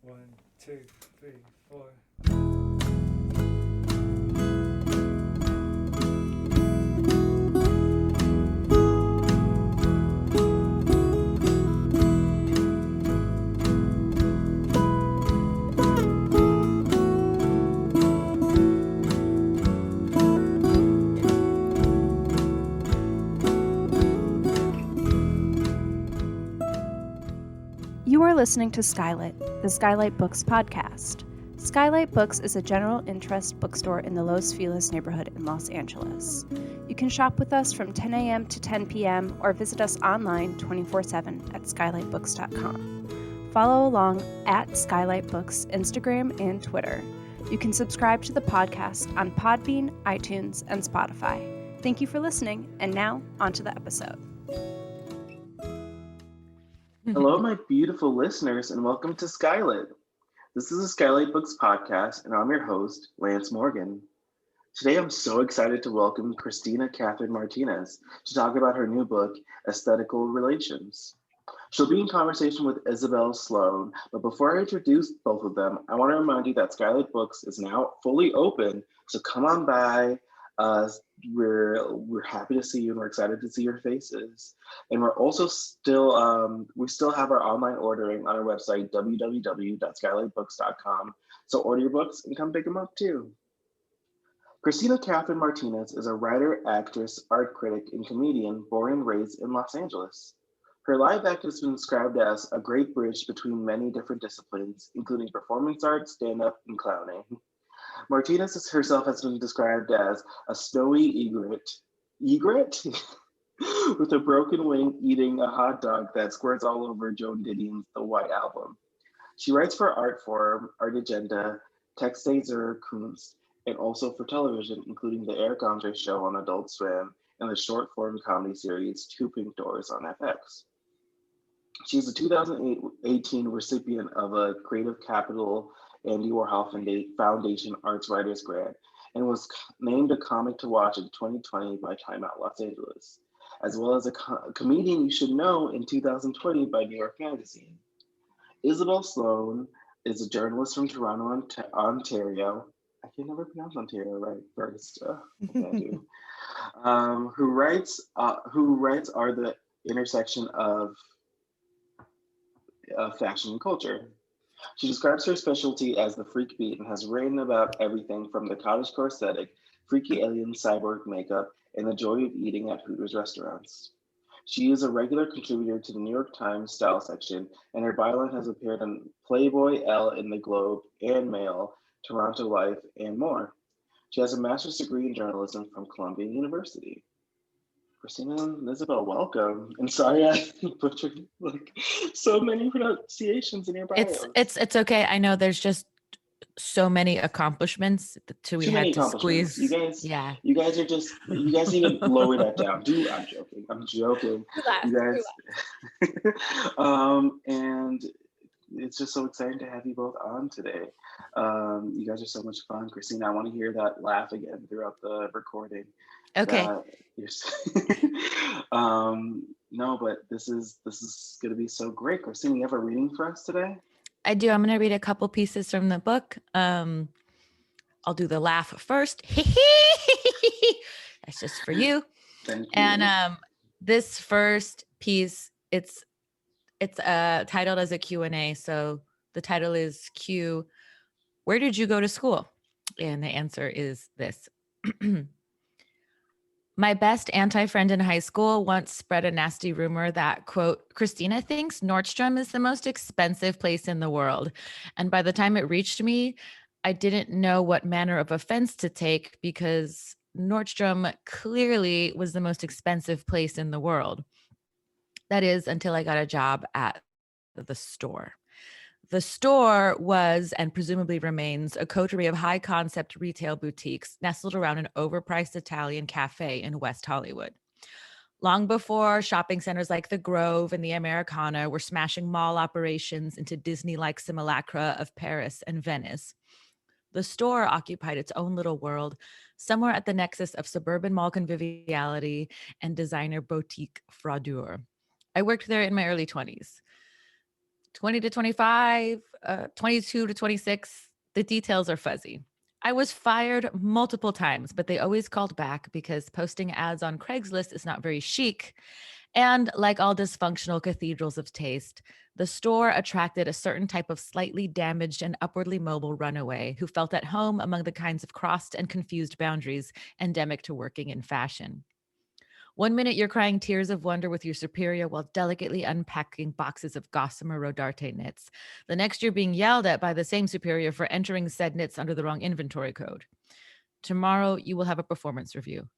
One, two, three, four. You are listening to SKYLIT, the SKYLIT Books podcast. SKYLIT Books is a general interest bookstore in the Los Feliz neighborhood in Los Angeles. You can shop with us from 10 a.m. to 10 p.m. or visit us online 24/7 at skylitbooks.com. Follow along at SKYLIT Books Instagram and Twitter. You can subscribe to the podcast on Podbean, iTunes, and Spotify. Thank you for listening, and now on to the episode. Hello, my beautiful listeners, and welcome to SKYLIT. This is a SKYLIT Books podcast, and I'm your host, Lance Morgan. Today, I'm so excited to welcome Christina Catherine Martinez to talk about her new book, Aesthetical Relations. She'll be in conversation with Isabel Slone, but before I introduce both of them, I want to remind you that SKYLIT Books is now fully open, so come on by. We're happy to see you, and we're excited to see your faces. And we're also still we still have our online ordering on our website www.skylitbooks.com. So order your books and come pick them up too. Christina Catherine Martinez is a writer, actress, art critic, and comedian born and raised in Los Angeles. Her life act has been described as a great bridge between many different disciplines, including performance art, stand-up, and clowning. Martinez herself has been described as a snowy egret with a broken wing eating a hot dog that squirts all over Joan Didion's The White Album. She writes for Artforum, Art Agenda, Texte zur Kunst, and also for television, including The Eric Andre Show on Adult Swim and the short-form comedy series Two Pink Doors on FX. She's a 2018 recipient of a Creative Capital Andy Warhol Foundation Arts Writers Grant and was named a comic to watch in 2020 by Time Out Los Angeles, as well as a comedian you should know in 2020 by New York Magazine. Isabel Slone is a journalist from Toronto, Ontario. I can never pronounce Ontario right first. Who writes are the intersection of fashion and culture. She describes her specialty as the freak beat and has written about everything from the cottagecore aesthetic, freaky alien cyborg makeup, and the joy of eating at Hooters restaurants. She is a regular contributor to the New York Times style section, and her byline has appeared on Playboy, Elle, in the Globe, and Mail, Toronto Life, and more. She has a master's degree in journalism from Columbia University. Christina and Isabel, welcome. And sorry I butchered so many pronunciations in your bios. It's okay. I know there's just so many accomplishments that we had to squeeze. You guys need to lower that down. I'm joking. Relax. And it's just so exciting to have you both on today. You guys are so much fun. Christina, I want to hear that laugh again throughout the recording. Okay. No, but this is going to be so great. Christina, you have a reading for us today? I do. I'm going to read a couple pieces from the book. I'll do the laugh first. That's just for you. Thank you. And this first piece, it's titled as a Q&A. So the title is Q, where did you go to school? And the answer is this. My best anti-friend in high school once spread a nasty rumor that, quote, Christina thinks Nordstrom is the most expensive place in the world. And by the time it reached me, I didn't know what manner of offense to take because Nordstrom clearly was the most expensive place in the world. That is until I got a job at the store. The store was, and presumably remains, a coterie of high-concept retail boutiques nestled around an overpriced Italian cafe in West Hollywood. Long before shopping centers like the Grove and the Americana were smashing mall operations into Disney-like simulacra of Paris and Venice, the store occupied its own little world, somewhere at the nexus of suburban mall conviviality and designer boutique froidure. I worked there in my early 20s. 20 to 25, 22 to 26. The details are fuzzy. I was fired multiple times, but they always called back because posting ads on Craigslist is not very chic. And like all dysfunctional cathedrals of taste, the store attracted a certain type of slightly damaged and upwardly mobile runaway who felt at home among the kinds of crossed and confused boundaries endemic to working in fashion. One minute you're crying tears of wonder with your superior while delicately unpacking boxes of Gossamer Rodarte knits. The next you're being yelled at by the same superior for entering said knits under the wrong inventory code. Tomorrow you will have a performance review.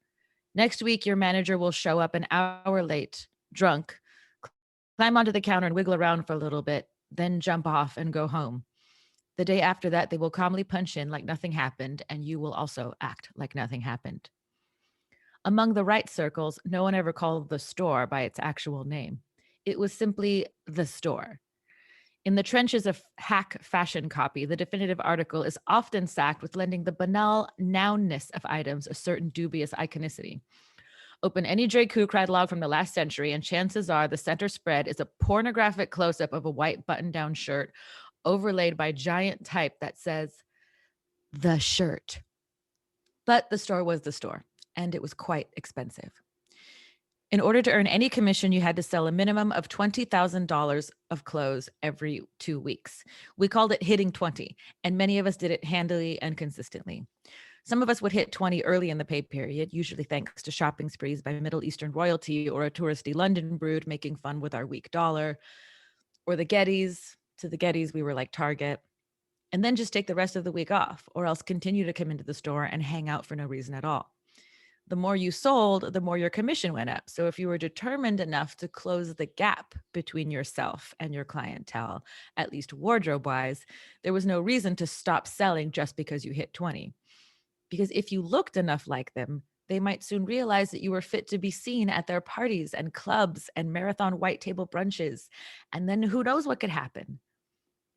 Next week your manager will show up an hour late, drunk, climb onto the counter and wiggle around for a little bit, then jump off and go home. The day after that, they will calmly punch in like nothing happened, and you will also act like nothing happened. Among the right circles, no one ever called the store by its actual name. It was simply the store. In the trenches of hack fashion copy, the definitive article is often sacked with lending the banal nounness of items a certain dubious iconicity. Open any J. Crew catalog from the last century, and chances are the center spread is a pornographic close-up of a white button-down shirt overlaid by giant type that says, "The shirt." But the store was the store, and it was quite expensive. In order to earn any commission, you had to sell a minimum of $20,000 of clothes every 2 weeks. We called it hitting 20, and many of us did it handily and consistently. Some of us would hit 20 early in the pay period, usually thanks to shopping sprees by Middle Eastern royalty or a touristy London brood making fun with our weak dollar, or the Gettys. To the Gettys, we were like Target. And then just take the rest of the week off, or else continue to come into the store and hang out for no reason at all. The more you sold, the more your commission went up. So if you were determined enough to close the gap between yourself and your clientele, at least wardrobe-wise, there was no reason to stop selling just because you hit 20. Because if you looked enough like them, they might soon realize that you were fit to be seen at their parties and clubs and marathon white table brunches. And then who knows what could happen.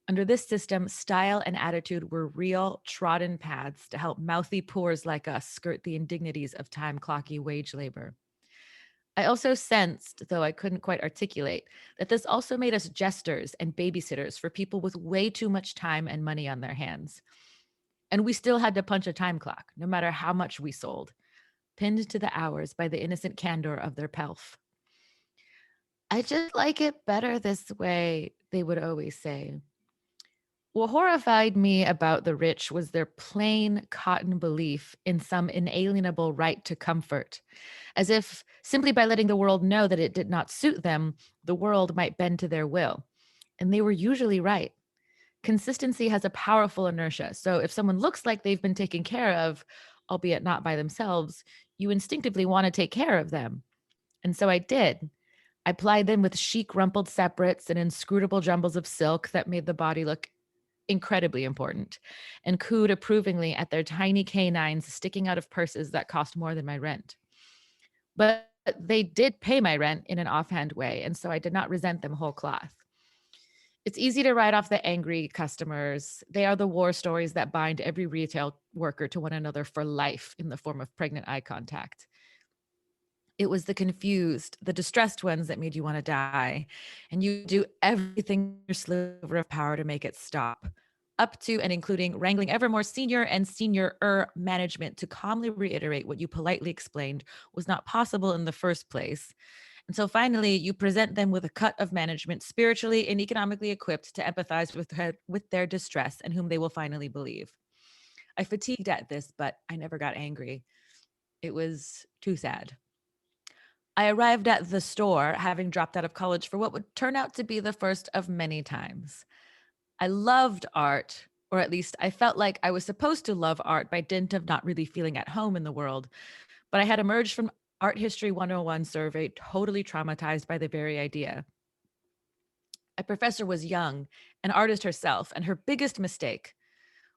Under this system, style and attitude were real, trodden paths to help mouthy poors like us skirt the indignities of time-clocky wage labor. I also sensed, though I couldn't quite articulate, that this also made us jesters and babysitters for people with way too much time and money on their hands. And we still had to punch a time clock, no matter how much we sold, pinned to the hours by the innocent candor of their pelf. "I just like it better this way," they would always say. What horrified me about the rich was their plain cotton belief in some inalienable right to comfort, as if simply by letting the world know that it did not suit them, the world might bend to their will. And they were usually right. Consistency has a powerful inertia. So if someone looks like they've been taken care of, albeit not by themselves, you instinctively want to take care of them. And so I did. I plied them with chic rumpled separates and inscrutable jumbles of silk that made the body look incredibly important, and cooed approvingly at their tiny canines sticking out of purses that cost more than my rent. But they did pay my rent in an offhand way, and so I did not resent them whole cloth. It's easy to write off the angry customers. They are the war stories that bind every retail worker to one another for life in the form of pregnant eye contact. It was the confused, the distressed ones that made you want to die. And you do everything in your sliver of power to make it stop, up to and including wrangling ever more senior and senior-er management to calmly reiterate what you politely explained was not possible in the first place. And so finally, you present them with a cut of management spiritually and economically equipped to empathize with their distress and whom they will finally believe. I fatigued at this, but I never got angry. It was too sad. I arrived at the store having dropped out of college for what would turn out to be the first of many times. I loved art, or at least I felt like I was supposed to love art by dint of not really feeling at home in the world. But I had emerged from Art History 101 survey totally traumatized by the very idea. A professor was young, an artist herself, and her biggest mistake,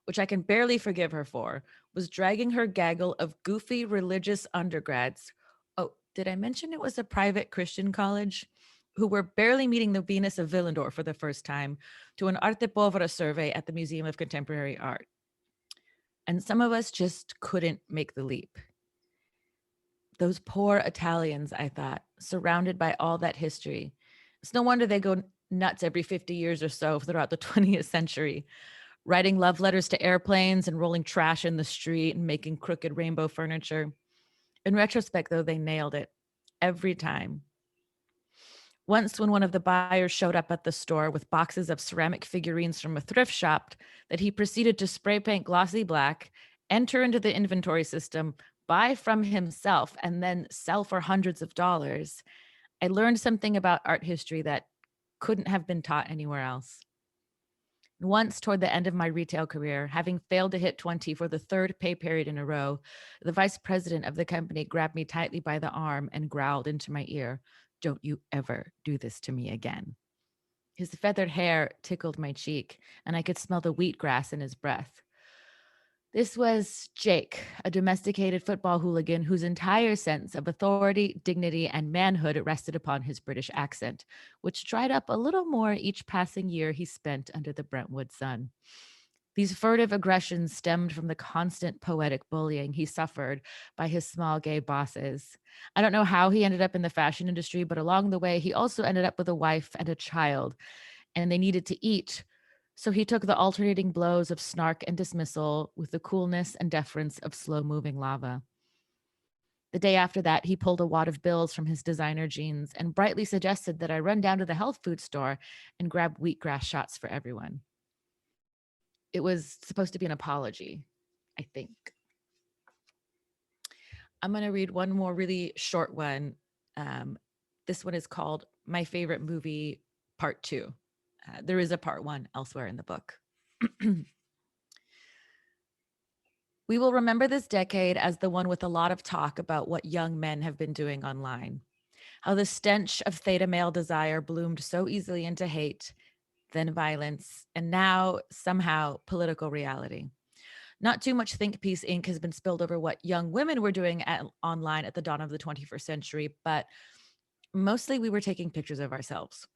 which I can barely forgive her for, was dragging her gaggle of goofy religious undergrads. Oh, did I mention it was a private Christian college? Who were barely meeting the Venus of Willendorf for the first time to an Arte Povera survey at the Museum of Contemporary Art. And some of us just couldn't make the leap. Those poor Italians, I thought, surrounded by all that history. It's no wonder they go nuts every 50 years or so throughout the 20th century, writing love letters to airplanes and rolling trash in the street and making crooked rainbow furniture. In retrospect, though, they nailed it every time. Once, when one of the buyers showed up at the store with boxes of ceramic figurines from a thrift shop that he proceeded to spray paint glossy black, enter into the inventory system, buy from himself, and then sell for hundreds of dollars, I learned something about art history that couldn't have been taught anywhere else. Once, toward the end of my retail career, having failed to hit 20 for the third pay period in a row, the vice president of the company grabbed me tightly by the arm and growled into my ear, "Don't you ever do this to me again." His feathered hair tickled my cheek, and I could smell the wheatgrass in his breath. This was Jake, a domesticated football hooligan whose entire sense of authority, dignity, and manhood rested upon his British accent, which dried up a little more each passing year he spent under the Brentwood sun. These furtive aggressions stemmed from the constant poetic bullying he suffered by his small gay bosses. I don't know how he ended up in the fashion industry, but along the way, he also ended up with a wife and a child, and they needed to eat. So he took the alternating blows of snark and dismissal with the coolness and deference of slow-moving lava. The day after that, he pulled a wad of bills from his designer jeans and brightly suggested that I run down to the health food store and grab wheatgrass shots for everyone. It was supposed to be an apology, I think. I'm going to read one more really short one. This one is called My Favorite Movie, Part 2. There is a Part 1 elsewhere in the book. We will remember this decade as the one with a lot of talk about what young men have been doing online. How the stench of theta male desire bloomed so easily into hate, then violence, and now somehow political reality. Not too much think piece ink has been spilled over what young women were doing online at the dawn of the 21st century, but mostly we were taking pictures of ourselves.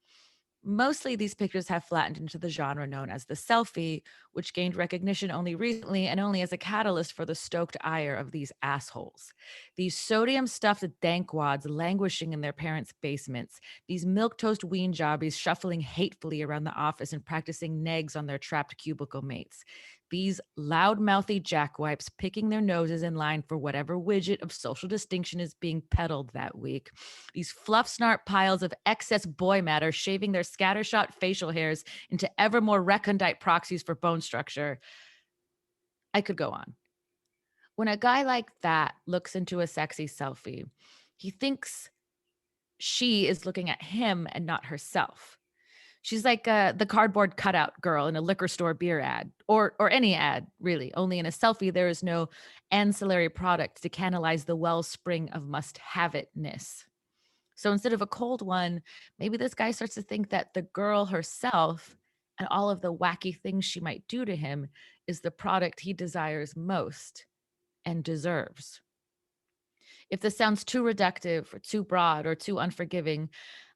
Mostly these pictures have flattened into the genre known as the selfie, which gained recognition only recently and only as a catalyst for the stoked ire of these assholes. These sodium-stuffed dankwads languishing in their parents' basements, these milquetoast ween jobbies shuffling hatefully around the office and practicing negs on their trapped cubicle mates. These loud-mouthy jackwipes picking their noses in line for whatever widget of social distinction is being peddled that week. These fluff-snart piles of excess boy matter shaving their scattershot facial hairs into ever more recondite proxies for bone structure. I could go on. When a guy like that looks into a sexy selfie, he thinks she is looking at him and not herself. She's like the cardboard cutout girl in a liquor store beer ad, or any ad, really. Only in a selfie, there is no ancillary product to canalize the wellspring of must-have-it-ness. So instead of a cold one, maybe this guy starts to think that the girl herself and all of the wacky things she might do to him is the product he desires most and deserves. If this sounds too reductive or too broad or too unforgiving,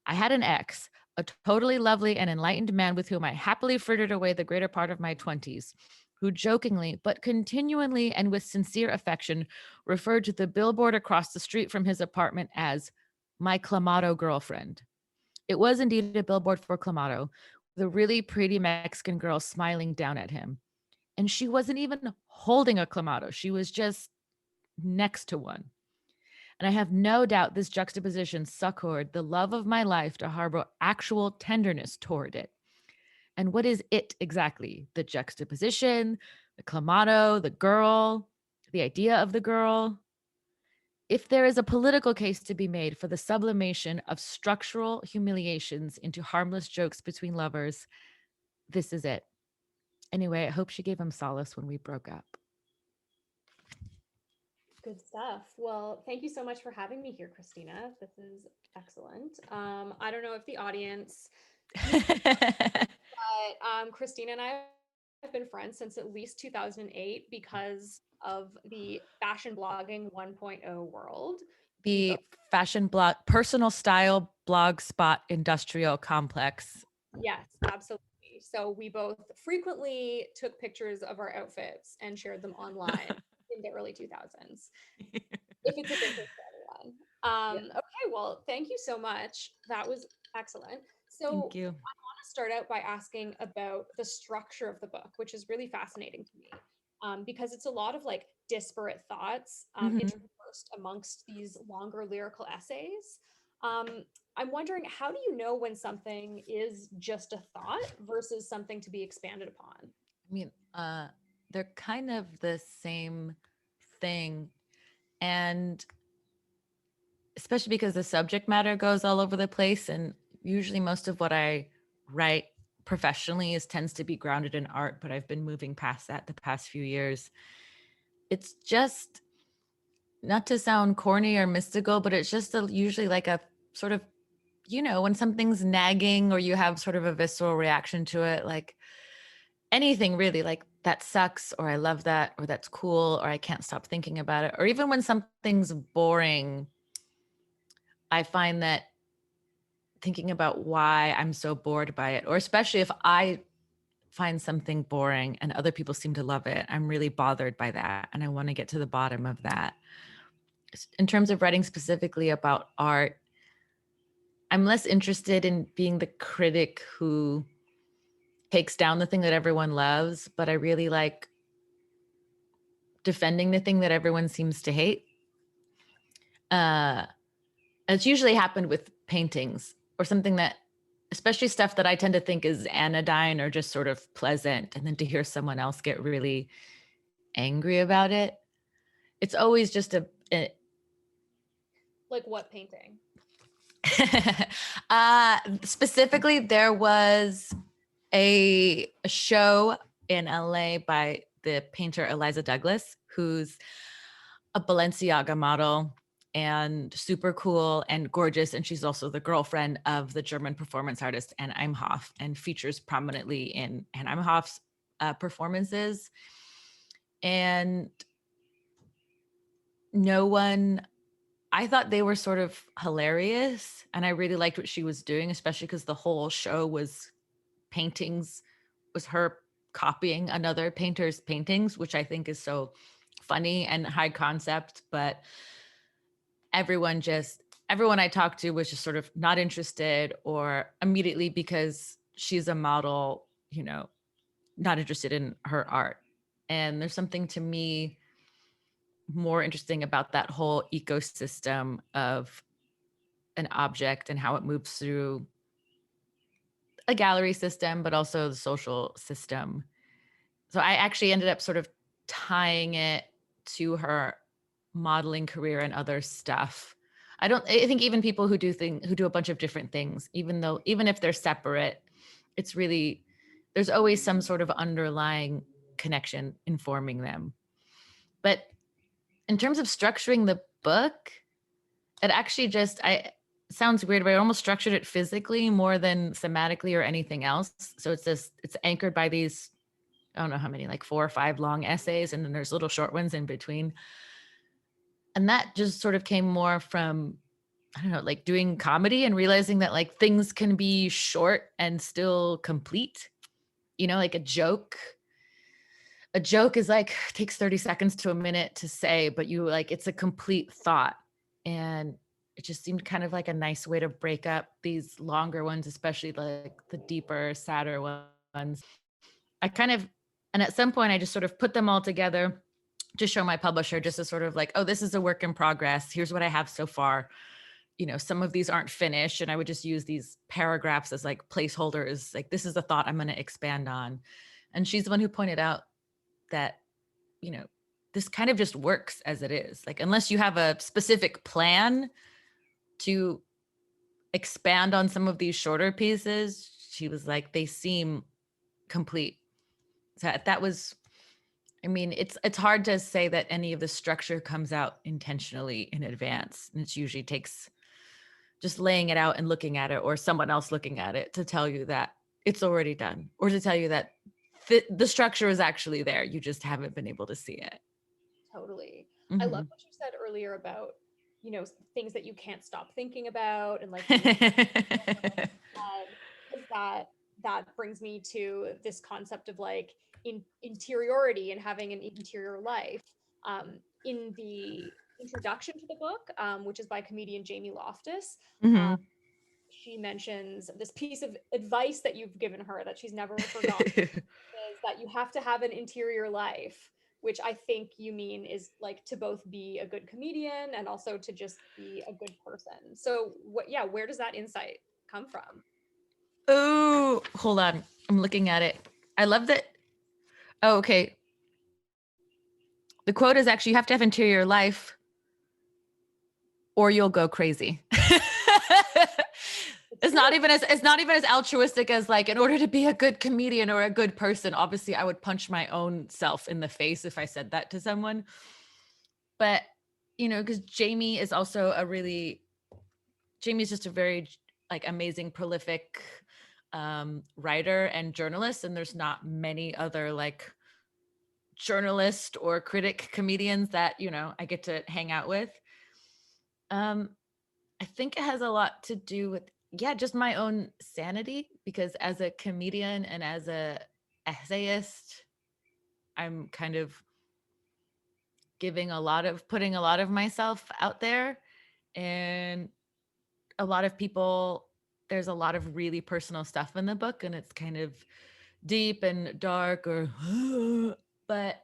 I had an ex, a totally lovely and enlightened man with whom I happily frittered away the greater part of my 20s, who jokingly but continually and with sincere affection referred to the billboard across the street from his apartment as my Clamato girlfriend. It was indeed a billboard for Clamato, with a really pretty Mexican girl smiling down at him. And she wasn't even holding a Clamato. She was just next to one. And I have no doubt this juxtaposition succored the love of my life to harbor actual tenderness toward it. And what is it exactly? The juxtaposition, the Clamato, the girl, the idea of the girl? If there is a political case to be made for the sublimation of structural humiliations into harmless jokes between lovers, this is it. Anyway, I hope she gave him solace when we broke up. Good stuff. Well, thank you so much for having me here, Christina. This is excellent. I don't know if the audience, but Christina and I have been friends since at least 2008 because of the fashion blogging 1.0 world. The fashion blog, personal style blog spot industrial complex. Yes, absolutely. So we both frequently took pictures of our outfits and shared them online in the early 2000s. If it's of interest to anyone. Okay, well, thank you so much. That was excellent. So Thank you. I want start out by asking about the structure of the book, which is really fascinating to me, because it's a lot of like disparate thoughts interspersed amongst these longer lyrical essays. I'm wondering, how do you know when something is just a thought versus something to be expanded upon? I mean, they're kind of the same thing. And especially because the subject matter goes all over the place. And usually most of what I write professionally tends to be grounded in art, but I've been moving past that the past few years. It's just, not to sound corny or mystical, but it's just usually like a sort of, when something's nagging or you have sort of a visceral reaction to it, like anything really, like that sucks, or I love that, or that's cool, or I can't stop thinking about it. Or even when something's boring, I find that thinking about why I'm so bored by it, or especially if I find something boring and other people seem to love it, I'm really bothered by that. And I want to get to the bottom of that. In terms of writing specifically about art, I'm less interested in being the critic who takes down the thing that everyone loves, but I really like defending the thing that everyone seems to hate. It's usually happened with paintings or something that, especially stuff that I tend to think is anodyne or just sort of pleasant. And then to hear someone else get really angry about it, it's always just Like what painting? Specifically, there was a show in LA by the painter Eliza Douglas, who's a Balenciaga model and super cool and gorgeous. And she's also the girlfriend of the German performance artist Anne Imhoff, and features prominently in Anne Imhoff's performances. And I thought they were sort of hilarious, and I really liked what she was doing, especially because the whole show was her copying another painter's paintings, which I think is so funny and high concept. But everyone I talked to was just sort of not interested, or immediately, because she's a model, not interested in her art. And there's something to me more interesting about that whole ecosystem of an object and how it moves through a gallery system, but also the social system. So I actually ended up sort of tying it to her modeling career and other stuff. I think even people who do a bunch of different things, even if they're separate, it's really, there's always some sort of underlying connection informing them. But in terms of structuring the book, it actually sounds weird, but I almost structured it physically more than thematically or anything else. So it's anchored by these, I don't know how many, like 4 or 5 long essays, and then there's little short ones in between. And that just sort of came more from, I don't know, like doing comedy and realizing that like things can be short and still complete. Like a joke is like, takes 30 seconds to a minute to say, but it's a complete thought. And it just seemed kind of like a nice way to break up these longer ones, especially like the deeper, sadder ones. And at some point I just sort of put them all together to show my publisher, just as sort of like, oh, this is a work in progress. Here's what I have so far. Some of these aren't finished. And I would just use these paragraphs as like placeholders. Like, this is a thought I'm going to expand on. And she's the one who pointed out that, this kind of just works as it is. Like, unless you have a specific plan to expand on some of these shorter pieces, she was like, they seem complete. So that was, it's hard to say that any of the structure comes out intentionally in advance. And it usually takes just laying it out and looking at it, or someone else looking at it, to tell you that it's already done, or to tell you that the structure is actually there. You just haven't been able to see it. Totally. Mm-hmm. I love what you said earlier about, things that you can't stop thinking about, and like that brings me to this concept of like interiority and having an interior life. In the introduction to the book, which is by comedian Jamie Loftus, Mm-hmm. she mentions this piece of advice that you've given her that she's never forgotten is that you have to have an interior life, which I think you mean is like to both be a good comedian and also to just be a good person. So where does that insight come from? Oh, hold on. I'm looking at it. I love that. Oh, okay. The quote is actually, you have to have interior life or you'll go crazy. It's not even as altruistic as like, in order to be a good comedian or a good person, obviously I would punch my own self in the face if I said that to someone. But, because Jamie is also Jamie's just a very like amazing, prolific writer and journalist. And there's not many other like journalist or critic comedians that, I get to hang out with. I think it has a lot to do with, just my own sanity, because as a comedian and as a essayist, I'm kind of putting a lot of myself out there, and a lot of people, there's a lot of really personal stuff in the book, and it's kind of deep and dark but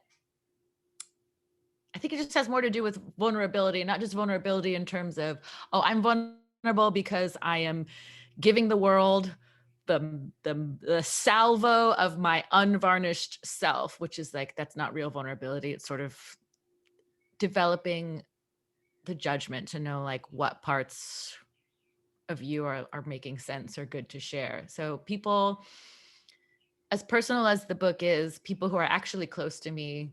I think it just has more to do with vulnerability, not just vulnerability in terms of, oh, I'm vulnerable because I am giving the world the salvo of my unvarnished self, which is like, that's not real vulnerability. It's sort of developing the judgment to know like what parts of you are making sense or good to share. So people, as personal as the book is, people who are actually close to me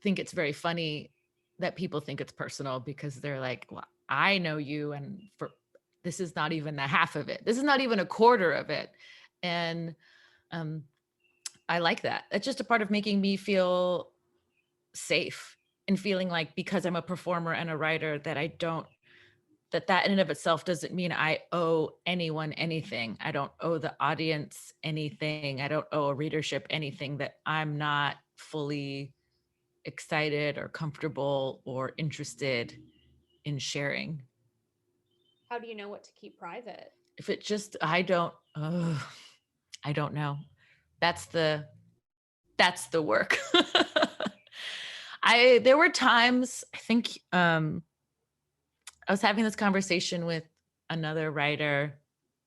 think it's very funny that people think it's personal, because they're like, well, I know you, and this is not even the half of it. This is not even a quarter of it. And I like that. It's just a part of making me feel safe and feeling like, because I'm a performer and a writer, that that in and of itself doesn't mean I owe anyone anything. I don't owe the audience anything. I don't owe a readership anything that I'm not fully excited or comfortable or interested in sharing. How do you know what to keep private? If it just, I don't know. That's the work. There were times, I think, I was having this conversation with another writer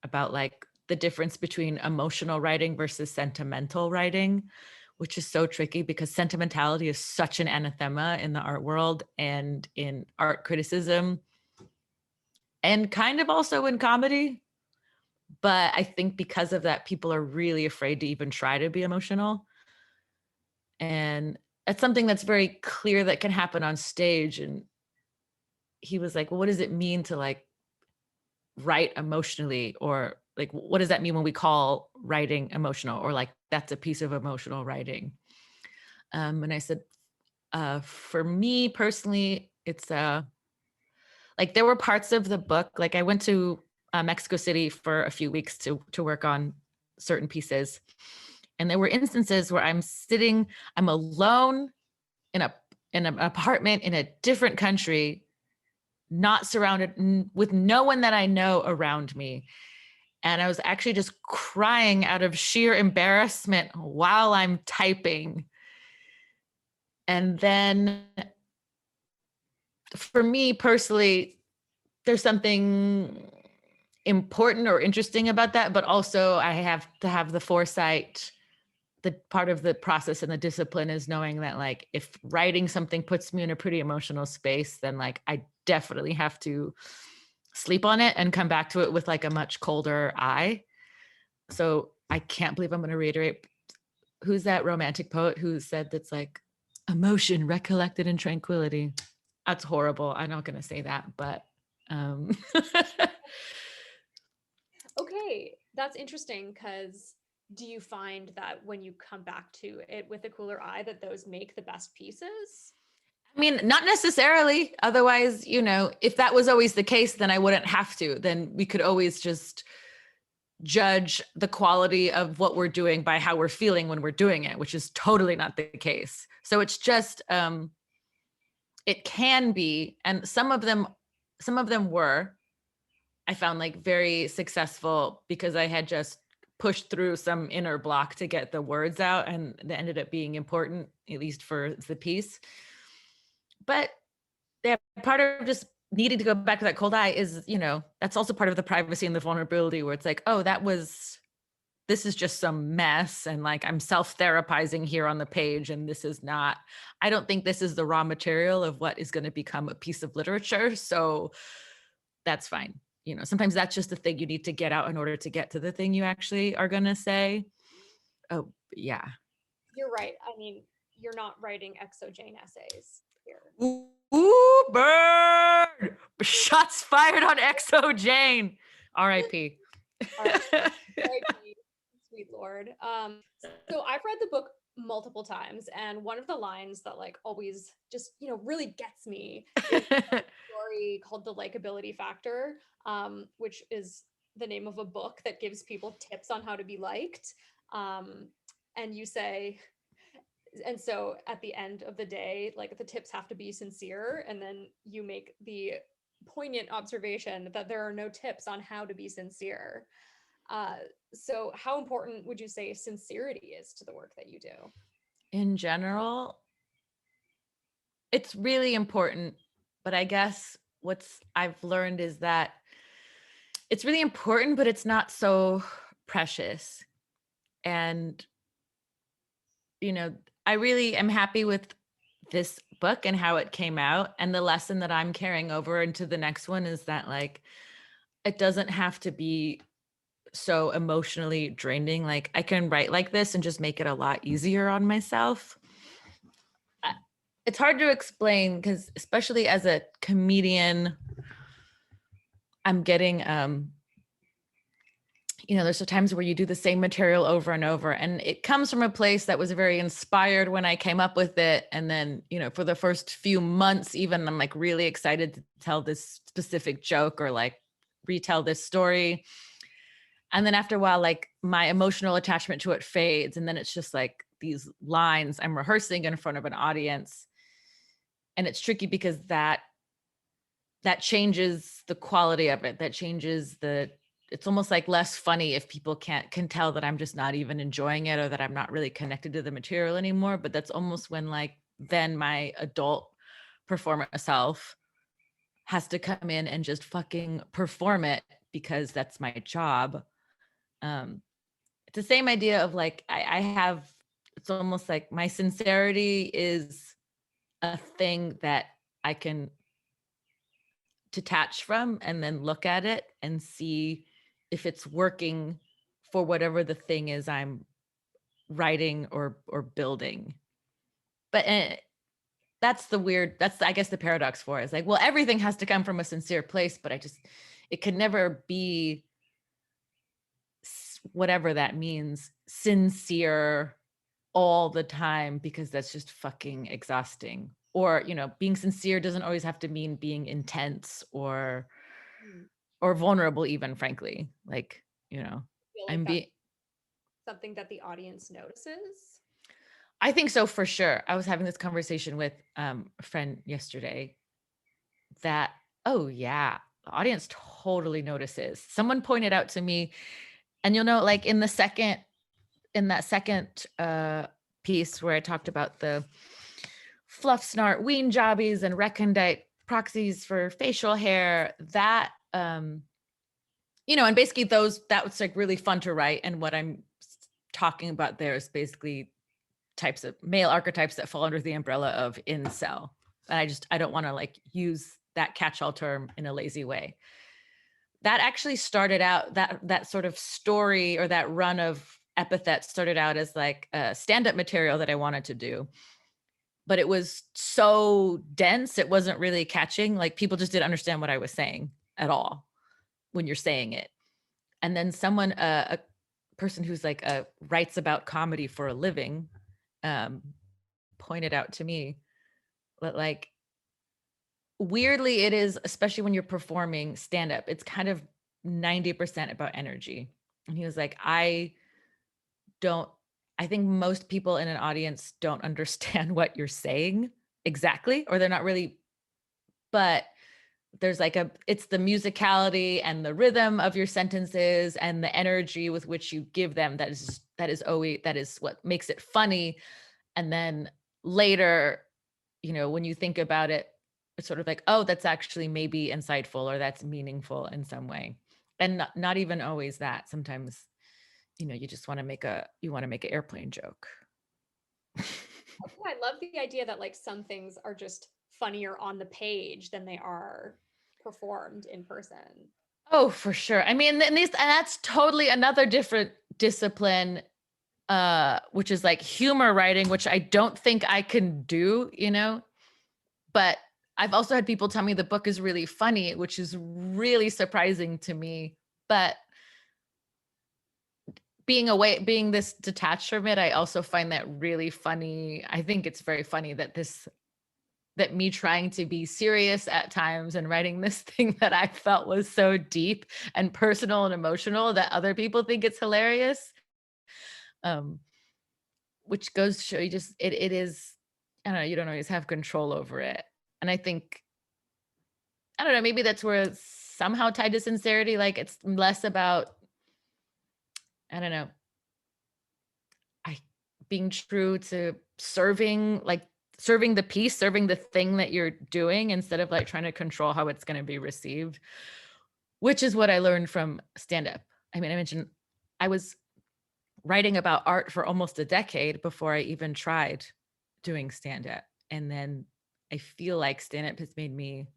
about like the difference between emotional writing versus sentimental writing, which is so tricky because sentimentality is such an anathema in the art world and in art criticism, and kind of also in comedy. But I think because of that, people are really afraid to even try to be emotional. And it's something that's very clear that can happen on stage. And he was like, well, what does it mean to like write emotionally? Or like, what does that mean when we call writing emotional? Or like, that's a piece of emotional writing. And I said, for me personally, it's like there were parts of the book, like I went to Mexico City for a few weeks to work on certain pieces. And there were instances where I'm alone in an apartment in a different country, not surrounded with no one that I know around me. And I was actually just crying out of sheer embarrassment while I'm typing. And then for me personally, there's something important or interesting about that, but also I have to have the foresight. The part of the process and the discipline is knowing that like, if writing something puts me in a pretty emotional space, then like I definitely have to sleep on it and come back to it with like a much colder eye. So I can't believe I'm going to reiterate, who's that romantic poet who said that's like emotion recollected in tranquility? That's horrible. I'm not going to say that, but Okay, that's interesting, because do you find that when you come back to it with a cooler eye that those make the best pieces? I mean, not necessarily. Otherwise, if that was always the case, then I wouldn't have to. Then we could always just judge the quality of what we're doing by how we're feeling when we're doing it, which is totally not the case. So it's just, it can be, and some of them were, I found like very successful because I had just pushed through some inner block to get the words out, and that ended up being important, at least for the piece. But yeah, part of just needing to go back to that cold eye is, that's also part of the privacy and the vulnerability, where it's like, oh, this is just some mess, and like I'm self-therapizing here on the page, and I don't think this is the raw material of what is going to become a piece of literature. So that's fine. Sometimes that's just the thing you need to get out in order to get to the thing you actually are going to say. Oh, yeah. You're right. I mean, you're not writing Exo Jane essays here. Ooh, burn! Shots fired on Exo Jane. R.I.P. R.I.P. Sweet Lord. So I've read the book multiple times, and one of the lines that like always just really gets me is a story called The Likability Factor, which is the name of a book that gives people tips on how to be liked. And you say, and so at the end of the day, like the tips have to be sincere, and then you make the poignant observation that there are no tips on how to be sincere. So how important would you say sincerity is to the work that you do? In general, it's really important, but I guess I've learned is that it's really important, but it's not so precious. And, I really am happy with this book and how it came out. And the lesson that I'm carrying over into the next one is that like, it doesn't have to be so emotionally draining. Like I can write like this and just make it a lot easier on myself. It's hard to explain because especially as a comedian, I'm getting, there's times where you do the same material over and over, and it comes from a place that was very inspired when I came up with it. And then, for the first few months, even I'm like really excited to tell this specific joke or like retell this story. And then after a while, like my emotional attachment to it fades. And then it's just like these lines I'm rehearsing in front of an audience. And it's tricky because that changes the quality of it. That changes it's almost like less funny if people can tell that I'm just not even enjoying it or that I'm not really connected to the material anymore. But that's almost when like, then my adult performer self has to come in and just fucking perform it because that's my job. It's the same idea of like, it's almost like my sincerity is a thing that I can detach from and then look at it and see if it's working for whatever the thing is I'm writing or building. But that's I guess the paradox for it. It's like, well, everything has to come from a sincere place, but it could never be, whatever that means, sincere all the time, because that's just fucking exhausting. Or, being sincere doesn't always have to mean being intense or vulnerable, even, frankly. Like, I'm being something that the audience notices. I think so, for sure. I was having this conversation with a friend yesterday that, oh yeah, the audience totally notices. Someone pointed out to me, and like in that second piece where I talked about the fluff snart ween jobbies and recondite proxies for facial hair, that and basically that was like really fun to write. And what I'm talking about there is basically types of male archetypes that fall under the umbrella of incel. And I don't want to like use that catch-all term in a lazy way. That actually started out, that sort of story or that run of epithets started out as like a stand-up material that I wanted to do. But it was so dense, it wasn't really catching. Like people just didn't understand what I was saying at all when you're saying it. And then someone, a person who's like writes about comedy for a living, pointed out to me that like, weirdly it is, especially when you're performing stand-up, it's kind of 90% about energy. And he was like, I think most people in an audience don't understand what you're saying exactly, or they're not really, but there's like it's the musicality and the rhythm of your sentences and the energy with which you give them that is what makes it funny. And then later, when you think about it, it's sort of like, oh, that's actually maybe insightful or that's meaningful in some way. And not even always that. Sometimes, you just want to make an airplane joke. I love the idea that like some things are just funnier on the page than they are performed in person. Oh, for sure. I mean, and that's totally another different discipline, which is like humor writing, which I don't think I can do, but I've also had people tell me the book is really funny, which is really surprising to me. But being this detached from it, I also find that really funny. I think it's very funny that me trying to be serious at times and writing this thing that I felt was so deep and personal and emotional that other people think it's hilarious. Which goes to show you just, it is, I don't know, you don't always have control over it. And I think, I don't know, maybe that's where it's somehow tied to sincerity. Like it's less about, I don't know, being true to serving the piece, serving the thing that you're doing, instead of like trying to control how it's going to be received, which is what I learned from stand-up. I mean, I mentioned I was writing about art for almost a decade before I even tried doing stand-up. And then I feel like stand-up has made me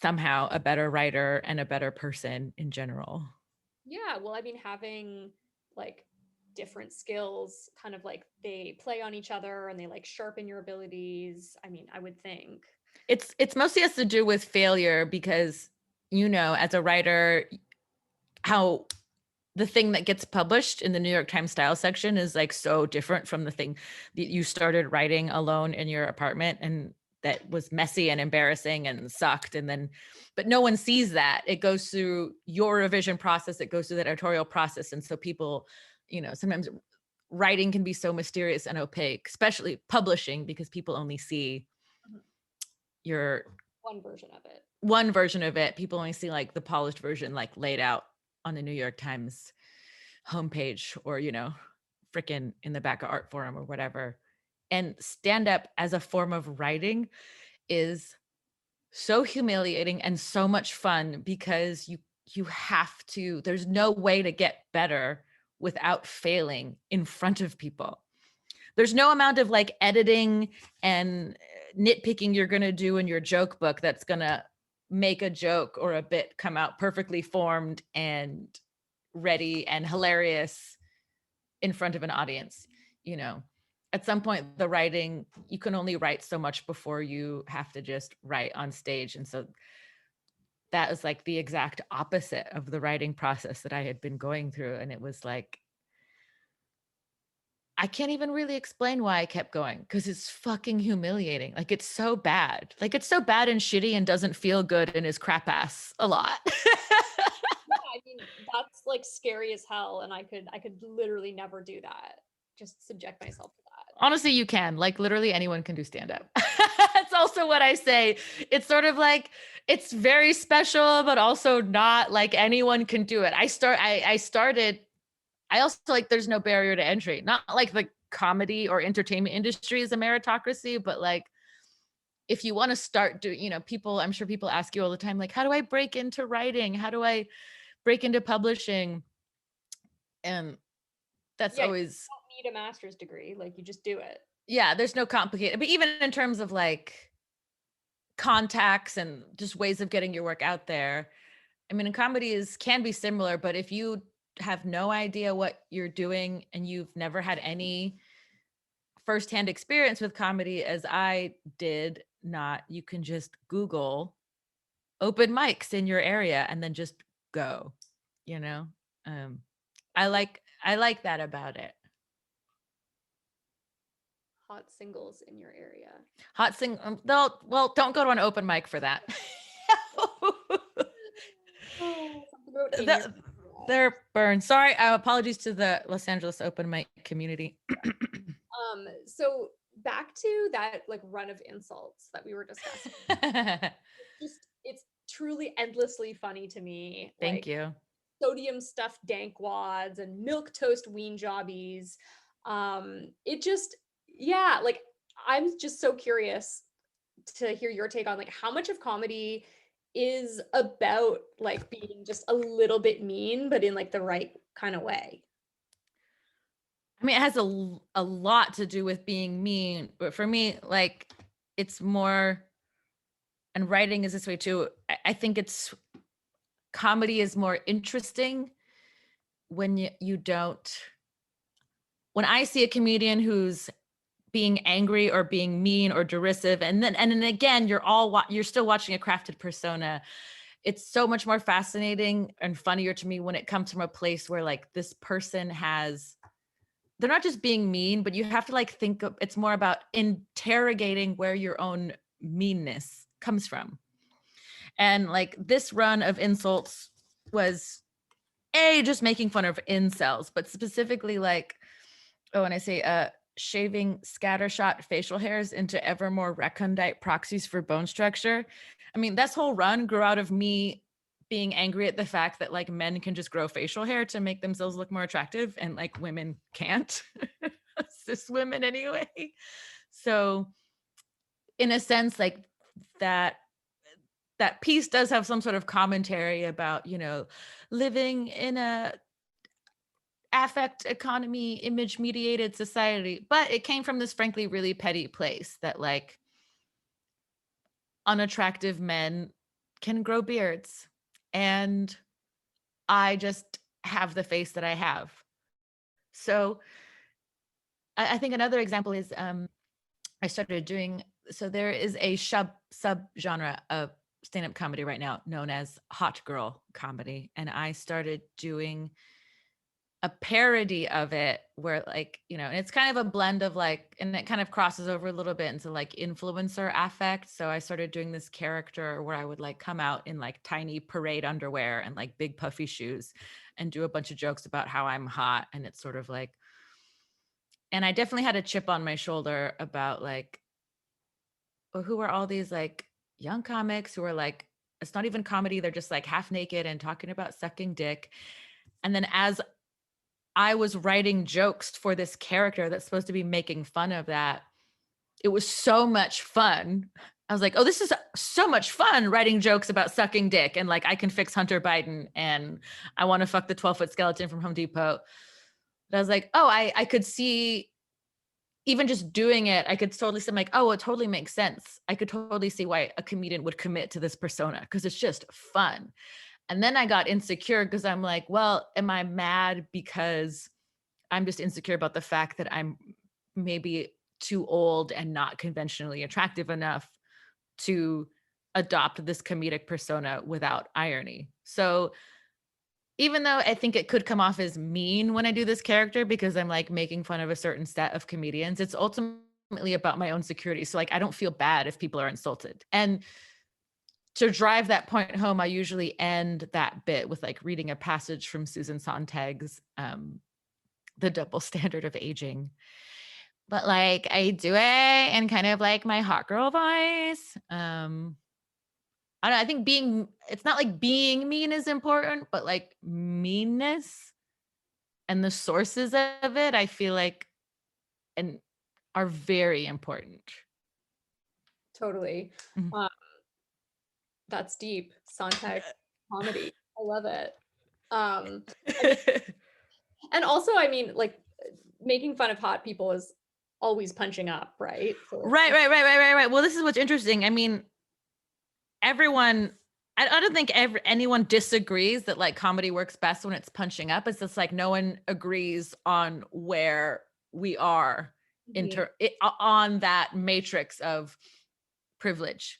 somehow a better writer and a better person in general. Yeah, well, I mean, having like different skills kind of like they play on each other and they like sharpen your abilities. I mean, I would think it's mostly has to do with failure, because as a writer, how the thing that gets published in the New York Times style section is like so different from the thing that you started writing alone in your apartment, and that was messy and embarrassing and sucked. But no one sees that. It goes through your revision process. It goes through the editorial process. And so people, sometimes writing can be so mysterious and opaque, especially publishing, because people only see your one version of it. People only see like the polished version, like laid out on the New York Times homepage, or, frickin' in the back of Art Forum or whatever. And stand up as a form of writing is so humiliating and so much fun, because you have to, there's no way to get better without failing in front of people. There's no amount of like editing and nitpicking you're going to do in your joke book that's going to make a joke or a bit come out perfectly formed and ready and hilarious in front of an audience. At some point, the writing, you can only write so much before you have to just write on stage. And so that was like the exact opposite of the writing process that I had been going through. And it was like, I can't even really explain why I kept going, because it's fucking humiliating. Like it's so bad. Like it's so bad and shitty and doesn't feel good and is crap ass a lot. Yeah, I mean, that's like scary as hell. And I could literally never do that. Just subject myself to that. Honestly, you can. Like literally anyone can do stand-up. That's also what I say. It's sort of like, it's very special, but also not like anyone can do it. I also like, there's no barrier to entry. Not like the comedy or entertainment industry is a meritocracy, but like, if you want to start doing, people, I'm sure people ask you all the time, like, how do I break into writing? How do I break into publishing? And that's always, you don't need a master's degree. Like you just do it. Yeah, there's no complicated, but even in terms of like contacts and just ways of getting your work out there, I mean, comedy can be similar, but if you have no idea what you're doing and you've never had any firsthand experience with comedy, as I did not, you can just Google open mics in your area and then just go, I like that about it. Hot singles in your area. Well, don't go to an open mic for that. They're burned. Sorry, apologies to the Los Angeles open mic community. So back to that like run of insults that we were discussing. It's truly endlessly funny to me. Thank like, you. Sodium stuffed dank wads and milk toast ween jobbies. It just, yeah, like I'm just so curious to hear your take on like how much of comedy is about like being just a little bit mean, but in like the right kind of way. I mean, it has a lot to do with being mean, but for me, like, it's more, and writing is this way too. I think it's comedy is more interesting when you don't, when I see a comedian who's being angry or being mean or derisive, and then again, you're still watching a crafted persona. It's so much more fascinating and funnier to me when it comes from a place where like this person they're not just being mean, but you have to like think of, it's more about interrogating where your own meanness comes from. And like this run of insults was just making fun of incels, but specifically like, and I say shaving scattershot facial hairs into ever more recondite proxies for bone structure. I mean, this whole run grew out of me being angry at the fact that like men can just grow facial hair to make themselves look more attractive and like women can't. Cis women anyway. So in a sense, like that piece does have some sort of commentary about, living in a affect economy, image mediated society, but it came from this frankly really petty place that like unattractive men can grow beards, and I just have the face that I have. So I think another example is I started doing, so there is a sub genre of stand-up comedy right now known as hot girl comedy, and I started doing a parody of it where like, and it's kind of a blend of like, and it kind of crosses over a little bit into like influencer affect. So I started doing this character where I would like come out in like tiny parade underwear and like big puffy shoes and do a bunch of jokes about how I'm hot. And it's sort of like, and I definitely had a chip on my shoulder about like, well, who are all these like young comics who are like, it's not even comedy. They're just like half naked and talking about sucking dick. And then as I was writing jokes for this character that's supposed to be making fun of that, it was so much fun. I was like, oh, this is so much fun writing jokes about sucking dick. And like, I can fix Hunter Biden and I want to fuck the 12-foot skeleton from Home Depot. But I was like, oh, I could see even just doing it. I could totally see, I'm like, oh, it totally makes sense. I could totally see why a comedian would commit to this persona because it's just fun. And then I got insecure because I'm like, well, am I mad because I'm just insecure about the fact that I'm maybe too old and not conventionally attractive enough to adopt this comedic persona without irony? So even though I think it could come off as mean when I do this character because I'm like making fun of a certain set of comedians, it's ultimately about my own security. So like, I don't feel bad if people are insulted. And to drive that point home, I usually end that bit with like reading a passage from Susan Sontag's The Double Standard of Aging. But like I do it in kind of like my hot girl voice. I don't know, I think it's not like being mean is important, but like meanness and the sources of it, I feel like and are very important. Totally. Mhm. That's deep. Sontag comedy. I love it. And also, I mean, like making fun of hot people is always punching up, right? So Right. Well, this is what's interesting. I mean, I don't think anyone disagrees that like comedy works best when it's punching up. It's just like no one agrees on where we are on that matrix of privilege.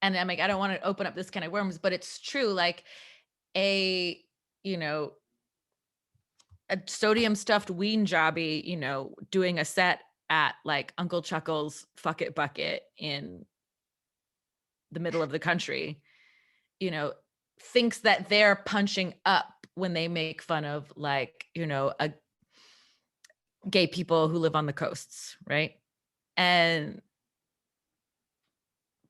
And I'm like, I don't want to open up this kind of worms, but it's true. Like a sodium stuffed ween jobby, doing a set at like Uncle Chuckle's Fuck It Bucket in the middle of the country, thinks that they're punching up when they make fun of like, gay people who live on the coasts, right? But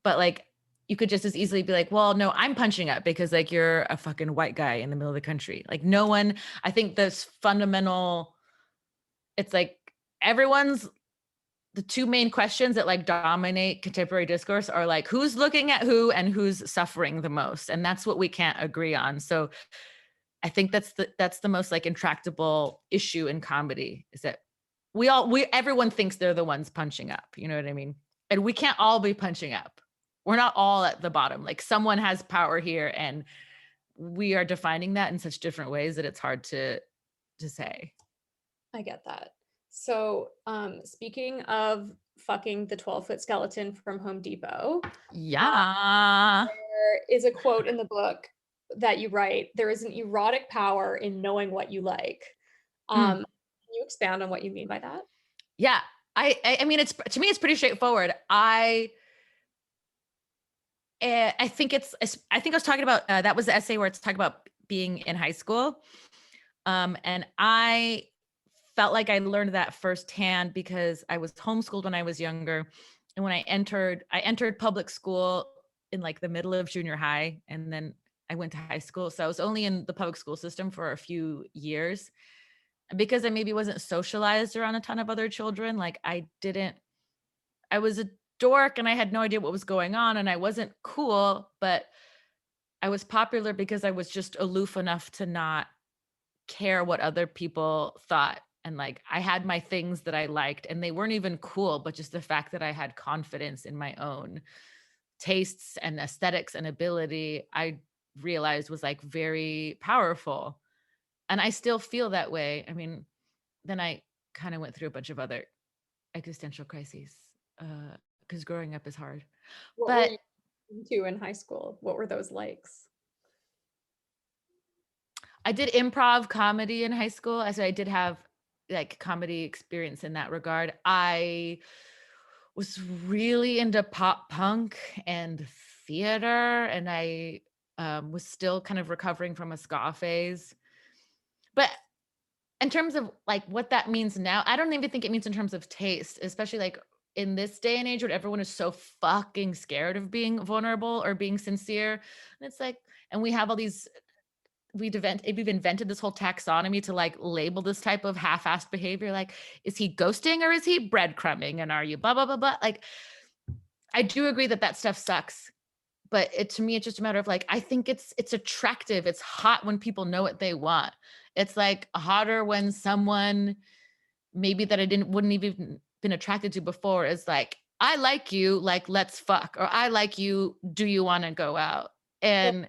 like, you could just as easily be like, well, no, I'm punching up because like you're a fucking white guy in the middle of the country. Like no one, I think this fundamental, it's like the two main questions that like dominate contemporary discourse are like, who's looking at who and who's suffering the most? And that's what we can't agree on. So I think that's the most like intractable issue in comedy, is that everyone thinks they're the ones punching up. You know what I mean? And we can't all be punching up. We're not all at the bottom. Like someone has power here, and we are defining that in such different ways that it's hard to say. I get that. So speaking of fucking the 12-foot skeleton from Home Depot, yeah, there is a quote in the book that you write, there is an erotic power in knowing what you like. Can you expand on what you mean by that? Yeah, I mean, to me, it's pretty straightforward. I think I was talking about, that was the essay where it's talking about being in high school. And I felt like I learned that firsthand because I was homeschooled when I was younger. And when I entered public school in like the middle of junior high, and then I went to high school. So I was only in the public school system for a few years. And because I maybe wasn't socialized around a ton of other children, like I was a dork and I had no idea what was going on, and I wasn't cool, but I was popular because I was just aloof enough to not care what other people thought. And like I had my things that I liked, and they weren't even cool, but just the fact that I had confidence in my own tastes and aesthetics and ability, I realized was like very powerful. And I still feel that way. I mean, then I kind of went through a bunch of other existential crises because growing up is hard. What But were you into in high school? What were those likes? I did improv comedy in high school. So I did have like comedy experience in that regard. I was really into pop punk and theater, and I was still kind of recovering from a ska phase. But in terms of like what that means now, I don't even think it means in terms of taste, especially like in this day and age when everyone is so fucking scared of being vulnerable or being sincere. And it's like, and we have all these, we've invented this whole taxonomy to like label this type of half-assed behavior. Like, is he ghosting or is he breadcrumbing? And are you blah, blah, blah, blah. Like, I do agree that stuff sucks. But to me, it's just a matter of like, I think it's attractive. It's hot when people know what they want. It's like hotter when someone maybe that I wouldn't even been attracted to before is like, I like you, like, let's fuck, or I like you, do you want to go out? And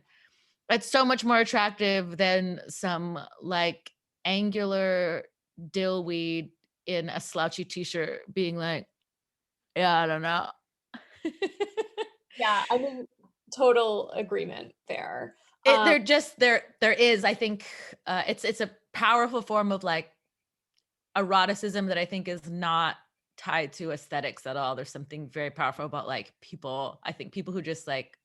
it's so much more attractive than some like angular dillweed in a slouchy t-shirt being like, yeah, I don't know. Yeah, I mean, total agreement there. There is, I think, it's a powerful form of like eroticism that I think is not tied to aesthetics at all. There's something very powerful about like people who just like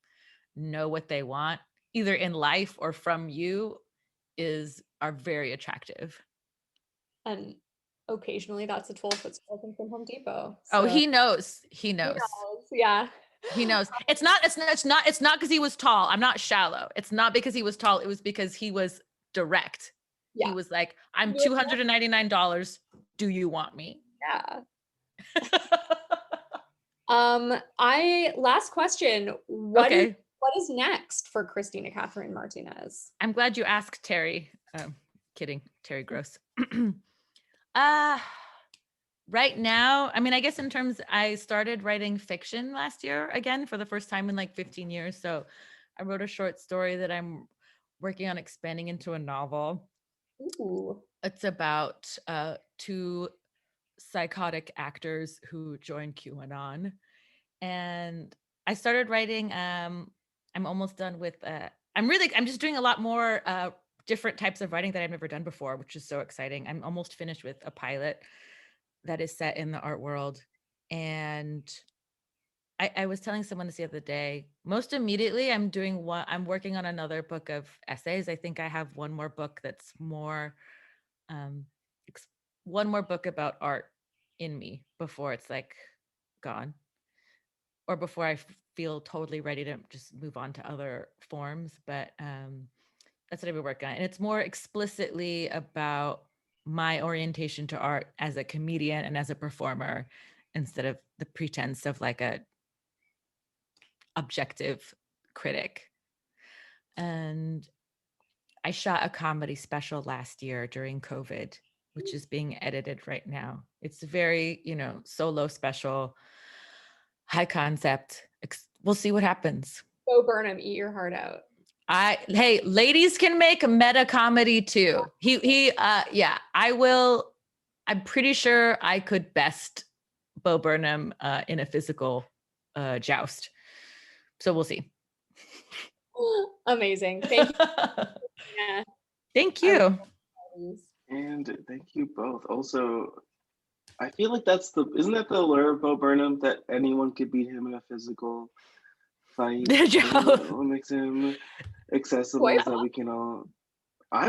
know what they want either in life or from you are very attractive. And occasionally that's a 12-foot skeleton from Home Depot. So. Oh, he knows. Yeah. He knows. It's not because he was tall. I'm not shallow. It's not because he was tall. It was because he was direct. Yeah. He was like, I'm $299. Do you want me? Yeah. Last question. What is next for Christina Catherine Martinez? I'm glad you asked, Terry. Kidding, Terry Gross. Right now, I mean, I guess I started writing fiction last year again for the first time in like 15 years. So I wrote a short story that I'm working on expanding into a novel. Ooh. It's about two psychotic actors who joined QAnon. And I started writing, I'm almost done with, I'm just doing a lot more different types of writing that I've never done before, which is so exciting. I'm almost finished with a pilot that is set in the art world. And I was telling someone this the other day, most immediately I'm working on another book of essays. I think I have one more book that's more, one more book about art in me before it's like gone, or before I feel totally ready to just move on to other forms. But that's what I've been working on. And it's more explicitly about my orientation to art as a comedian and as a performer, instead of the pretense of like a objective critic. And I shot a comedy special last year during COVID, which is being edited right now. It's a very, solo special, high concept. We'll see what happens. Bo Burnham, eat your heart out. Hey, ladies can make a meta comedy too. I will. I'm pretty sure I could best Bo Burnham in a physical joust. So we'll see. Amazing. Thank you. Yeah. Thank you. And thank you both. Also, I feel like isn't that the allure of Bo Burnham, that anyone could beat him in a physical fight? What makes him accessible is that we can all. I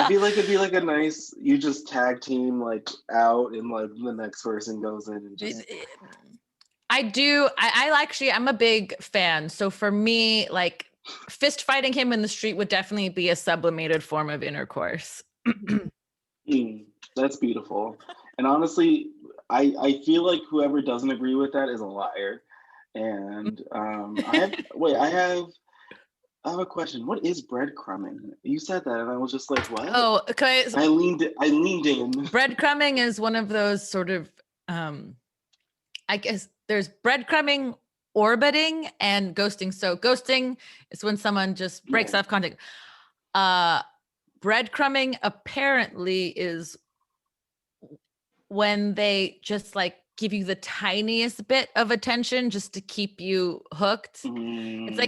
feel like it'd be like a nice, you just tag team like out, and like the next person goes in and just. I do. I'm a big fan. So for me, like fist fighting him in the street would definitely be a sublimated form of intercourse. That's beautiful. And honestly, I feel like whoever doesn't agree with that is a liar. And I have a question. What is breadcrumbing? You said that, and I was just like, what? Oh, okay. I leaned in. Breadcrumbing is one of those sort of, I guess there's breadcrumbing, orbiting, and ghosting. So ghosting is when someone just breaks off contact. Breadcrumbing apparently is when they just like give you the tiniest bit of attention just to keep you hooked. It's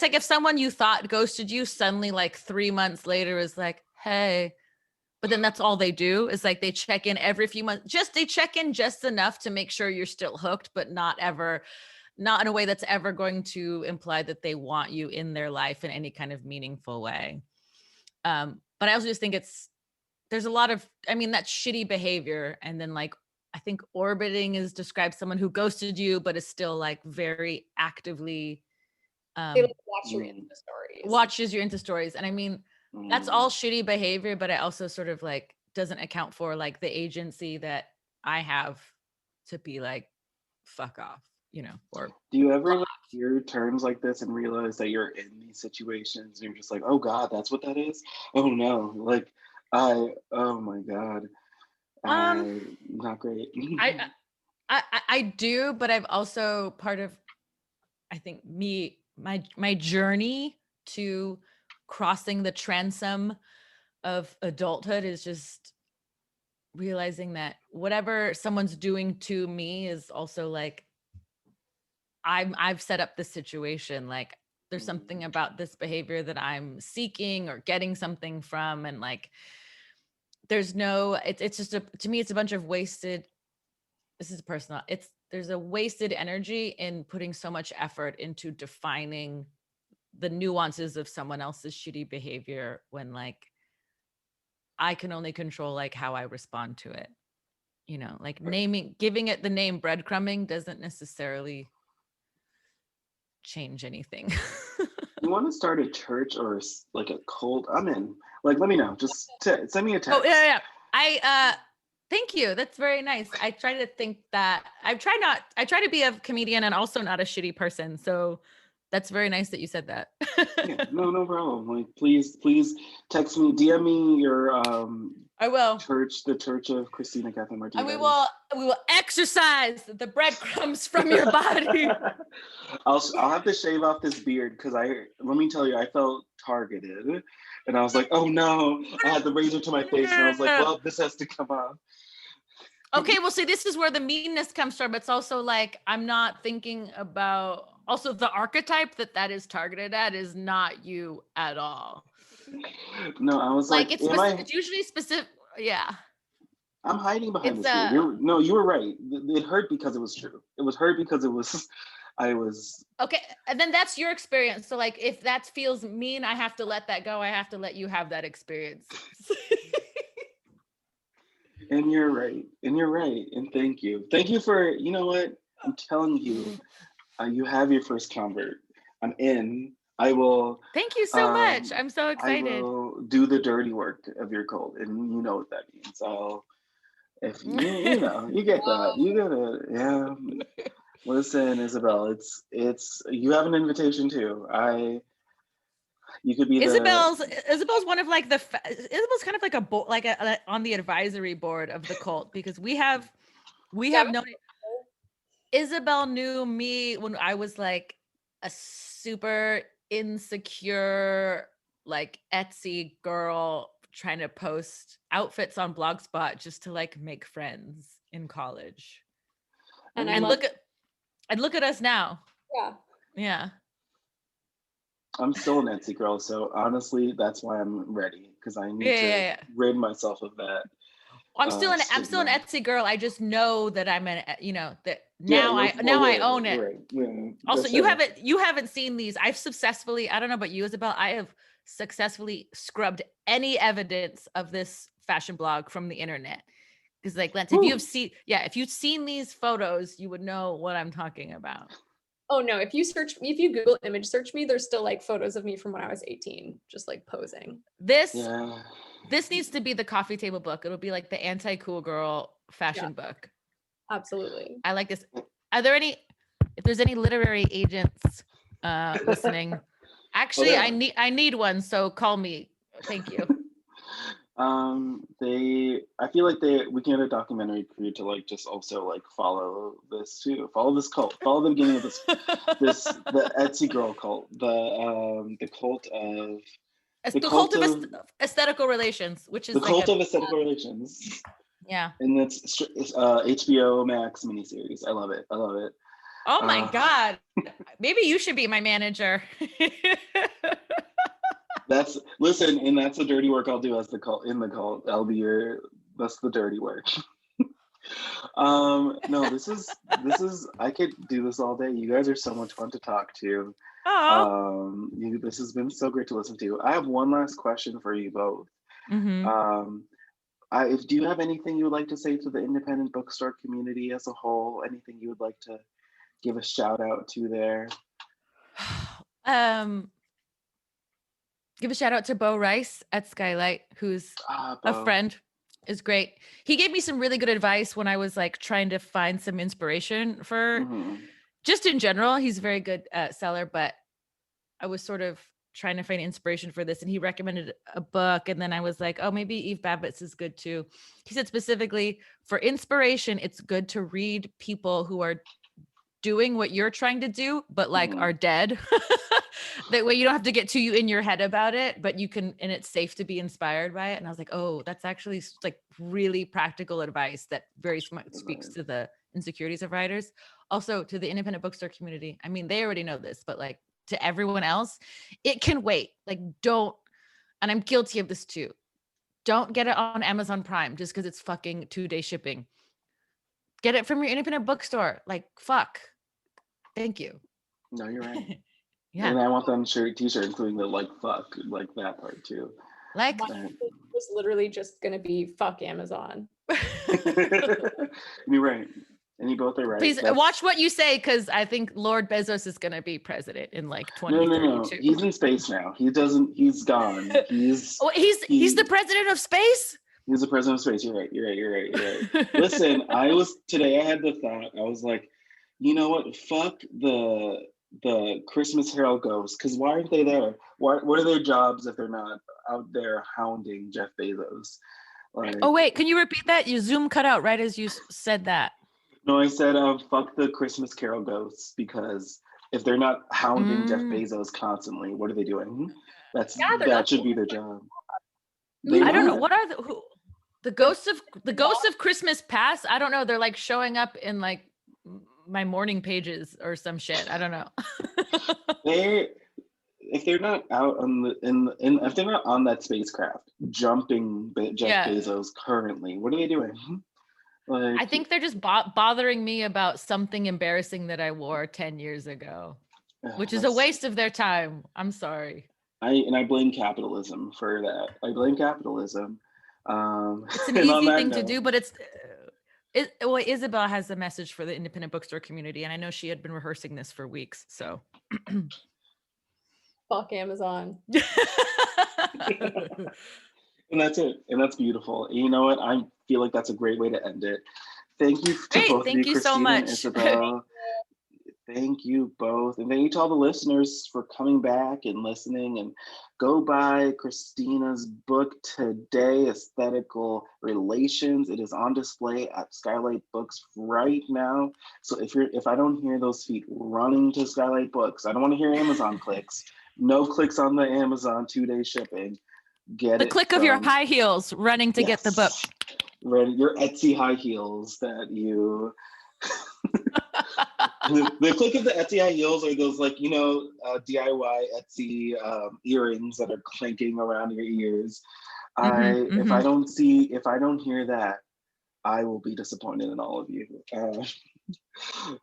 like if someone you thought ghosted you suddenly like 3 months later is like, hey, but then that's all they do is like they check in every few months. They check in just enough to make sure you're still hooked, but not in a way that's ever going to imply that they want you in their life in any kind of meaningful way. But I also just think there's a lot of, that's shitty behavior. And then like, I think orbiting describes someone who ghosted you, but is still like very actively they like watch your Insta stories. Watches your Insta stories. And that's all shitty behavior, but I also sort of like doesn't account for like the agency that I have to be like, fuck off, or do you ever like hear terms like this and realize that you're in these situations and you're just like, oh God, that's what that is? Oh no. Like oh my God. Not great. I do, but I've also part of, I think my journey to crossing the transom of adulthood is just realizing that whatever someone's doing to me is also like, I've set up this situation. Like there's something about this behavior that I'm seeking or getting something from. And like, there's no, it's just to me, it's a bunch of wasted, this is personal. There's a wasted energy in putting so much effort into defining the nuances of someone else's shitty behavior when like, I can only control like how I respond to it, like giving it the name breadcrumbing doesn't necessarily change anything. You want to start a church or like a cult? I'm in. Like, let me know. Just send me a text. Oh yeah. Thank you. That's very nice. I try to think that I try to be a comedian and also not a shitty person. So that's very nice that you said that. Yeah, no problem. Like, please text me, DM me your I will. The Church of Christina Catherine Martinez. And we will exercise the breadcrumbs from your body. I'll have to shave off this beard because let me tell you, I felt targeted. And I was like, oh no, I had the razor to my face and I was like, well, this has to come off. Okay, well, see, this is where the meanness comes from. It's also like, I'm not thinking about, also the archetype that is targeted at is not you at all. No, I was like it's usually specific. Yeah. I'm hiding behind this beard. You were right. It hurt because it was true. It was hurt because I was. Okay, and then that's your experience. So like, if that feels mean, I have to let that go. I have to let you have that experience. And you're right. And you're right. And thank you. Thank you for, you know what? I'm telling you, you have your first convert. I'm in. I will. Thank you so much. I'm so I excited. will do the dirty work of your cult, and you know what that means. If you know, you get that. You get it. Yeah. Listen, Isabel, it's you have an invitation too. You could be Isabel's one of like Isabel's kind of like a on the advisory board of the cult, because we have known it. Isabel knew me when I was like a super insecure, like Etsy girl trying to post outfits on Blogspot just to like make friends in college. And look at us now. Yeah. Yeah. I'm still an Etsy girl, so honestly, that's why I'm ready, because I need to rid myself of that. I'm still an Etsy girl. I just know that I'm I own it. Right. Yeah, also, you haven't seen these. I don't know about you, Isabel. I have successfully scrubbed any evidence of this fashion blog from the internet. Because like, Lance, if you've seen these photos, you would know what I'm talking about. Oh no, if you Google image search me, there's still like photos of me from when I was 18, just like posing. This needs to be the coffee table book. It'll be like the anti-cool girl fashion book. Absolutely. I like this. If there's any literary agents listening, actually, I need one, so call me. Thank you. I feel like we can get a documentary crew to like just also like follow this too. Follow this cult. Follow the beginning of the Etsy girl cult. The cult of aesthetical relations, which is the cult of aesthetical relations. Yeah. And it's HBO Max miniseries. I love it. Oh my God. Maybe you should be my manager. That's the dirty work I'll do as the cult. I'll be that's the dirty work. No, this is I could do this all day. You guys are so much fun to talk to. This has been so great to listen to. I have one last question for you both. Mm-hmm. Do you have anything you would like to say to the independent bookstore community as a whole? Anything you would like to give a shout out to there? Give a shout out to Bo Rice at SKYLIT, who's a friend. Is great. He gave me some really good advice when I was like trying to find some inspiration for just in general. He's a very good seller, but I was sort of trying to find inspiration for this, and he recommended a book, and then I was like, oh, maybe Eve Babbitt's is good too. He said specifically for inspiration, it's good to read people who are doing what you're trying to do, but like are dead. That way you don't have to get too in your head about it, but you can, and it's safe to be inspired by it. And I was like, oh, that's actually like really practical advice that very speaks to the insecurities of writers. Also to the independent bookstore community. I mean, they already know this, but like to everyone else, it can wait. Like don't, and I'm guilty of this too. Don't get it on Amazon Prime just because it's fucking 2-day shipping. Get it from your independent bookstore. Like, fuck. Thank you. No, you're right. Yeah. And I want them t-shirt, including the like fuck, like that part too. Like it was literally just gonna be fuck Amazon. You're right. And you both are right. Please watch what you say, because I think Lord Bezos is gonna be president in like 2032. No. He's in space now. He's gone. He's the president of space? He's the president of space. You're right. Listen, I had the thought, I was like, you know what? Fuck the Christmas Herald ghosts, because why aren't they there? What are their jobs if they're not out there hounding Jeff Bezos? Like, oh wait, can you repeat that? Your Zoom cut out right as you said that. No, I said fuck the Christmas Carol ghosts, because if they're not hounding Jeff Bezos constantly, what are they doing? That should be their job. I don't know. What are the ghosts of Christmas past? I don't know. They're like showing up in like my morning pages or some shit. I don't know. If they're not out on if they're not on that spacecraft jumping Jeff Bezos currently, what are they doing? Like, I think they're just bothering me about something embarrassing that I wore 10 years ago, which is a waste of their time. I'm sorry. I blame capitalism for that. I blame capitalism. It's an and on easy that thing to note- do, but well, Isabel has a message for the independent bookstore community, and I know she had been rehearsing this for weeks. So, Fuck Amazon. And that's it. And that's beautiful. And you know what? I feel like that's a great way to end it. Thank you to Great. both Thank of you, you so Christina and much. Isabel. Thank you both. And thank you to all the listeners for coming back and listening. And go buy Christina's book today, Aesthetical Relations. It is on display at SKYLIT Books right now. So if I don't hear those feet running to SKYLIT Books, I don't want to hear Amazon clicks. No clicks on the Amazon 2-day shipping. Get The it click of your high heels running to get the book. Right, your Etsy high heels that you. The click of the Etsy high heels are those like, DIY Etsy earrings that are clanking around your ears. If I don't hear that, I will be disappointed in all of you.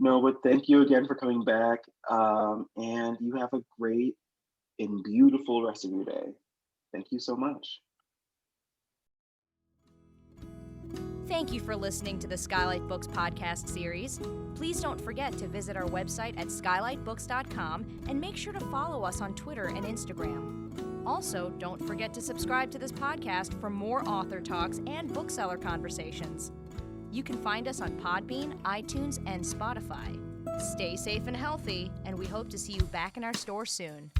No, but thank you again for coming back. And you have a great and beautiful rest of your day. Thank you so much. Thank you for listening to the SKYLIT Books podcast series. Please don't forget to visit our website at skylitbooks.com and make sure to follow us on Twitter and Instagram. Also, don't forget to subscribe to this podcast for more author talks and bookseller conversations. You can find us on Podbean, iTunes, and Spotify. Stay safe and healthy, and we hope to see you back in our store soon.